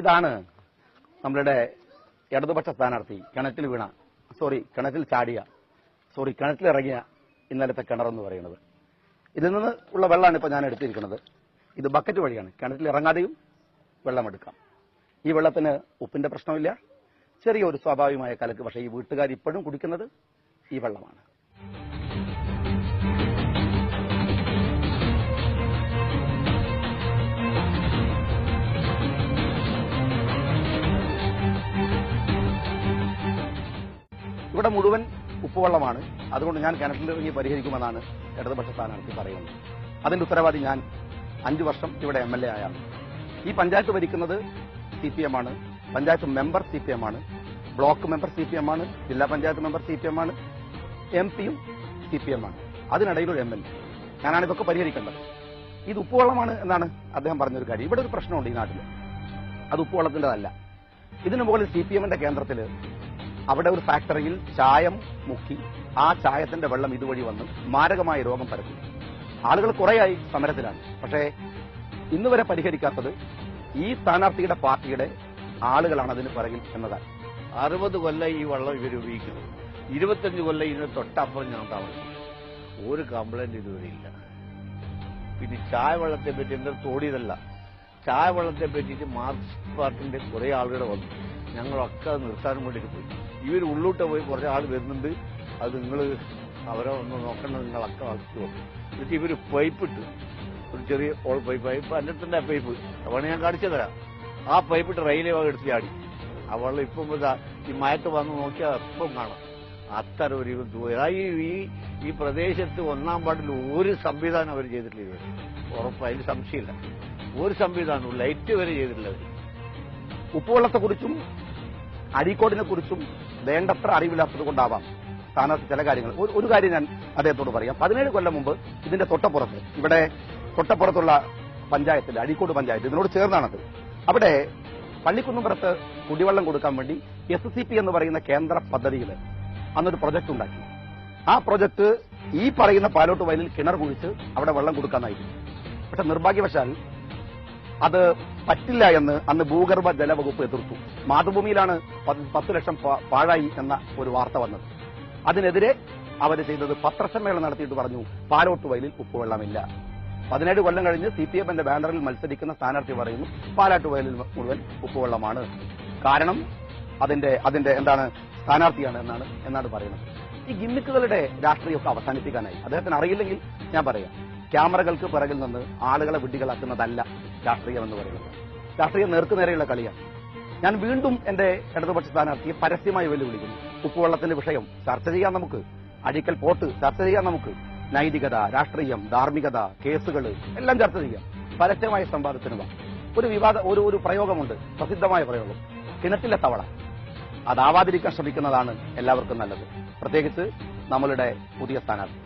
ഇതാണ് നമ്മളുടെ ഇടതുപക്ഷ സ്ഥാനാർത്ഥി കിണറ്റിലിറങ്ങിയ ഇന്നലത്തെ കിണറെന്ന് പറയുന്നത്. ഇതിൽ നിന്ന് ഉള്ള വെള്ളമാണ് ഇപ്പോൾ ഞാൻ എടുത്തിരിക്കുന്നത്. ഇത് ബക്കറ്റ് വഴിയാണ്. കിണറ്റിൽ ഇറങ്ങാതെയും വെള്ളമെടുക്കാം. ഈ വെള്ളത്തിന് ഉപ്പിന്റെ പ്രശ്നമില്ല, ചെറിയൊരു സ്വാഭാവികമായ കലക്ക്. പക്ഷേ ഈ വീട്ടുകാർ ഇപ്പോഴും കുടിക്കുന്നത് ഈ വെള്ളമാണ്. ഇവിടെ മുഴുവൻ ഉപ്പുവെള്ളമാണ്. അതുകൊണ്ട് ഞാൻ കിണറ്റിലിറങ്ങി പരിഹരിക്കുമെന്നാണ് ഇടതുപക്ഷ സ്ഥാനാർത്ഥി പറയുന്നത്. അതിന്റെ ഉത്തരവാദി ഞാൻ 5 വർഷം ഇവിടെ MLA ആയാണ്. ഈ പഞ്ചായത്ത് ഭരിക്കുന്നത് CPM ആണ്. പഞ്ചായത്ത് മെമ്പർ CPM ആണ്. ബ്ലോക്ക് മെമ്പർ CPM ആണ്. ജില്ലാ പഞ്ചായത്ത് മെമ്പർ CPM ആണ്. MP-യും CPM ആണ്. അതിനിടയിൽ ഒരു MLA. ഞാനാണ് ഇതൊക്കെ പരിഹരിക്കേണ്ടത്. ഇത് ഉപ്പുവെള്ളമാണ് എന്നാണ് അദ്ദേഹം പറഞ്ഞൊരു കാര്യം. ഇവിടെ ഒരു പ്രശ്നമുണ്ട് ഈ നാട്ടിൽ. അത് ഉപ്പുവെള്ളത്തിൻ്റെതല്ല. ഇതിനു മുകളിൽ CPM-ന്റെ കേന്ദ്രത്തിൽ അവിടെ ഒരു ഫാക്ടറിയിൽ ചായം മുക്കി ആ ചായത്തിന്റെ വെള്ളം ഇതുവഴി വന്ന് മാരകമായ രോഗം പരത്തി. ആളുകൾ കുറേയായി സമരത്തിലാണ്. പക്ഷേ ഇന്ന് വരെ പരിഹരിക്കാത്തത് ഈ സ്ഥാനാർത്ഥിയുടെ പാർട്ടിയുടെ ആളുകളാണ് അതിന് പിറകിൽ എന്നതാണ്. 60 കൊല്ലം ഈ വെള്ളം ഇവർ ഉപയോഗിക്കുന്നത്. 25 കൊല്ലം ഇതിന് തൊട്ടപ്പുറം ഞാൻ താമസിക്കും. ഒരു കംപ്ലൈന്റ് ഇതുവരെ ഇല്ല. പിന്നെ ചായ വെള്ളത്തെ പറ്റി എന്താ തോടിയതല്ല, ചായ വെള്ളത്തെ പറ്റിയിട്ട് മാർക്സിസ്റ്റ് പാർട്ടിന്റെ കുറെ ആളുകൾ വന്നു. ഞങ്ങളൊക്കെ അത് നിർത്താനും വേണ്ടിയിട്ട് പോയി. ഇവർ ഉള്ളൂട്ട് പോയി കുറേ ആൾ വരുന്നുണ്ട്, അത് നിങ്ങൾ അവരെ ഒന്ന് നോക്കണം, നിങ്ങളൊക്കെ വളർത്തി വന്നു. എന്നിട്ട് ഇവർ പൈപ്പ് ഇട്ട്, ഒരു ചെറിയ ഓൾ പൈപ്പ് എൻ്റെ അടുത്തുണ്ട്. ആ പൈപ്പ് അവണ് ഞാൻ കാണിച്ചു തരാം. ആ പൈപ്പ് ഇട്ട് റെയിലേ ഭാഗം എടുത്ത് ചാടി. ആ വെള്ളം ഇപ്പം ഈ മയത്ത് വന്ന് നോക്കിയാൽ എപ്പം കാണാം. അത്തരം ഒരു ഈ പ്രദേശത്ത് 1-ാം വാർഡിൽ ഒരു സംവിധാനം അവർ ചെയ്തിട്ടില്ല. ഇവർ ഉറപ്പ്, അതിൽ സംശയമില്ല. ഒരു സംവിധാനവും ലൈറ്റ് വരെ ചെയ്തിട്ടില്ല അവർ. ഉപ്പുവെള്ളത്തെക്കുറിച്ചും അരീക്കോടിനെ കുറിച്ചും വേണ്ടത്ര അറിവില്ലാത്തത് കൊണ്ടാവാം സ്ഥാനാർത്ഥി ചില കാര്യങ്ങൾ. ഒരു കാര്യം ഞാൻ അദ്ദേഹത്തോട് പറയാം. 17 കൊല്ലം മുമ്പ് ഇതിന്റെ തൊട്ടപ്പുറത്ത്, ഇവിടെ തൊട്ടപ്പുറത്തുള്ള പഞ്ചായത്തിൽ, അരീക്കോട് പഞ്ചായത്ത്, ഇതിനോട് ചേർന്നാണത്. അവിടെ പള്ളിക്കുന്നുംപുറത്ത് കുടിവെള്ളം കൊടുക്കാൻ വേണ്ടി SCP എന്ന് പറയുന്ന കേന്ദ്ര പദ്ധതിയിൽ അന്നൊരു പ്രൊജക്ട് ഉണ്ടാക്കി. ആ പ്രൊജക്ട് ഈ പറയുന്ന പാലോട്ട് വയലിൽ കിണർ കുഴിച്ച് അവിടെ വെള്ളം കൊടുക്കാനായിരുന്നു. പക്ഷെ നിർഭാഗ്യവശാൽ അത് പറ്റില്ല എന്ന് അന്ന് ഭൂഗർഭ ജലവകുപ്പ് എതിർത്തു. മാതൃഭൂമിയിലാണ് 10 ലക്ഷം പാഴായി എന്ന ഒരു വാർത്ത വന്നത്. അതിനെതിരെ അവർ ചെയ്തത് പത്രസമ്മേളനം നടത്തിയിട്ട് പറഞ്ഞു പാലോട്ട് വയലിൽ ഉപ്പുവെള്ളമില്ല. 17 കൊല്ലം കഴിഞ്ഞ് CPM-ന്റെ ബാനറിൽ മത്സരിക്കുന്ന സ്ഥാനാർത്ഥി പറയുന്നു പാലാട്ട് വയലിൽ മുഴുവൻ ഉപ്പുവെള്ളമാണ്. കാരണം അതിന്റെ എന്താണ് സ്ഥാനാർത്ഥിയാണ് എന്നാണ് പറയുന്നത്. ഈ ഗിമ്മിക്കുകളുടെ രാഷ്ട്രീയമൊക്കെ അവസാനിപ്പിക്കാനായി അദ്ദേഹത്തിന് അറിയില്ലെങ്കിൽ ഞാൻ പറയാം. ക്യാമറകൾക്ക് പിറകിൽ നിന്ന് ആളുകളെ വിഡ്ഢികളാക്കുന്നതല്ല രാഷ്ട്രീയം എന്ന് പറയുന്നത്. രാഷ്ട്രീയം നേർക്കുനേരെയുള്ള കളിയാണ്. ഞാൻ വീണ്ടും എന്റെ ഇടതുപക്ഷ സ്ഥാനാർത്ഥിയെ പരസ്യമായി വെല്ലുവിളിക്കുന്നു. ഉപ്പുവെള്ളത്തിന്റെ വിഷയം ചർച്ച ചെയ്യാൻ നമുക്ക്, അഴീക്കൽ പോർട്ട് ചർച്ച ചെയ്യാൻ നമുക്ക്, നൈതികത, രാഷ്ട്രീയം, ധാർമ്മികത, കേസുകൾ എല്ലാം ചർച്ച ചെയ്യാം. പരസ്യമായ സംവാദത്തിന് ഒരു പ്രയോഗമുണ്ട്, പ്രസിദ്ധമായ പ്രയോഗം, കിണറ്റിലെ തവള. അതാവാതിരിക്കാൻ ശ്രമിക്കുന്നതാണ് എല്ലാവർക്കും നല്ലത്, പ്രത്യേകിച്ച് നമ്മളുടെ പുതിയ സ്ഥാനാർത്ഥി.